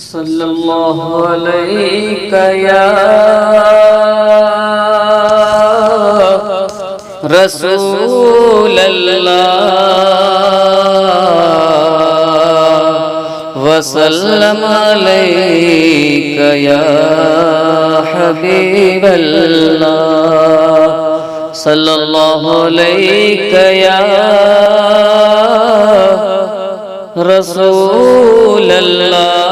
صلی اللہ علیہ یا رسول اللہ وسلم علیک یا حبیب اللہ صلی اللہ علیہ یا رسول اللہ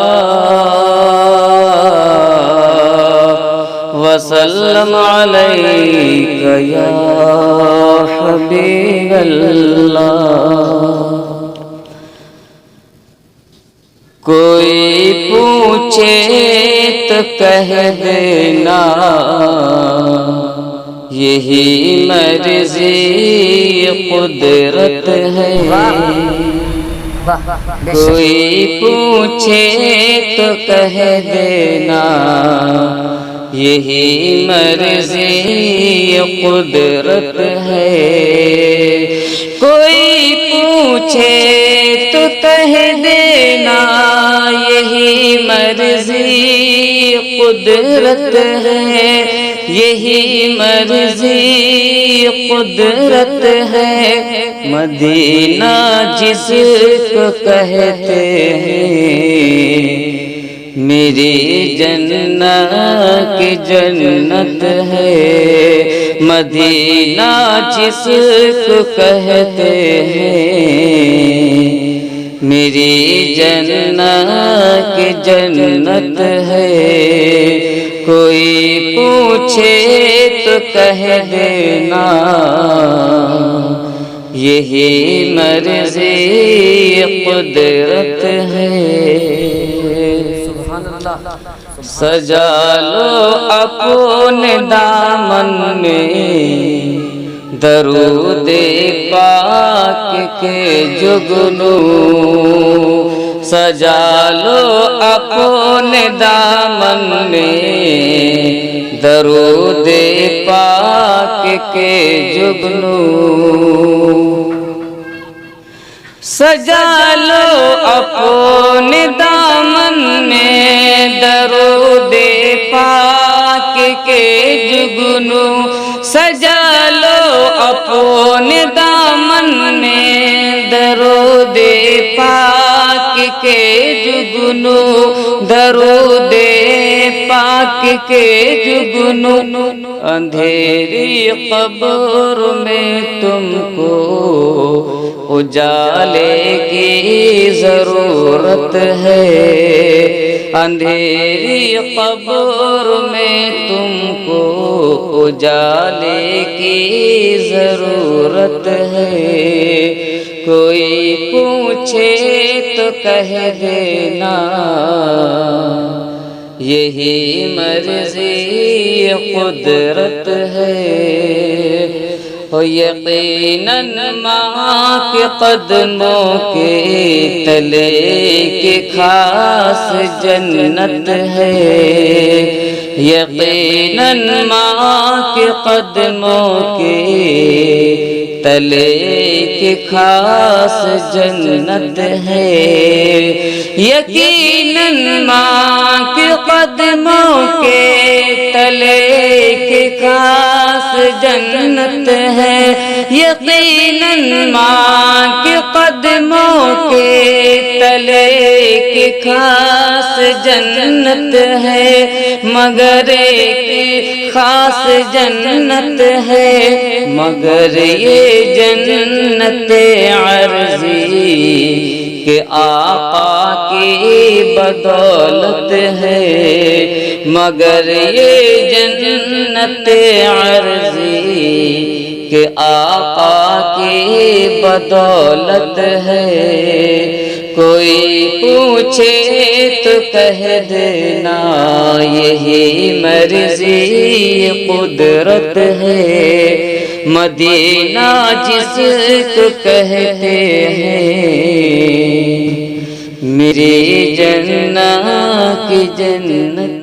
وسلم علیک یا حبیب اللہ۔ کوئی پوچھے تو کہہ دینا یہی مرضی قدرت ہے، کوئی پوچھے تو کہہ دینا یہی مرضی قدرت ہے، کوئی پوچھے تو کہہ دینا یہی مرضی قدرت ہے، یہی مرضی قدرت ہے۔ مدینہ جس کو کہتے ہیں میری جنت کی جنت ہے، مدینہ جس کو کہتے ہیں میری جنت کی جنت ہے، کوئی پوچھے تو کہہ دینا یہی مرضی قدرت ہے۔ سجا لو اپنے دامن میں درود پاک کے جگنو، سجا لو اپنے دامن میں درود پاک کے جگنو، سجا لو اپنے دامن میں درود پاک کے جگنو، سجا لو اپنے دامن میں درود پاک کے جگنو، درود پاک کے جگنو۔ اندھیری قبر میں تم کو اجالے کی ضرورت ہے، اندھیری قبر میں تم کو اجالے کی ضرورت ہے، کوئی پوچھے تو کہہ دینا یہی مرضی قدرت ہے۔ یقیناً ماں کے قدموں کے تلے کی خاص جنت ہے، یقیناً ماں کے قدموں کے تلے کی خاص جنت ہے، یقیناً ماں کے قدموں کے تلے کی خاص جنت ہے، یقیناً ماں کے قدموں کے تلے کی خاص جنت ہے، مگر ایک خاص جنت ہے، مگر یہ جنت عرضی کہ آقا کی بدولت ہے، مگر یہ جنت عرضی کہ آقا کی بدولت ہے، کوئی پوچھے تو کہہ دینا یہی مرضی قدرت ہے، مدینہ جس کو کہتے ہیں میری جنت کی جنت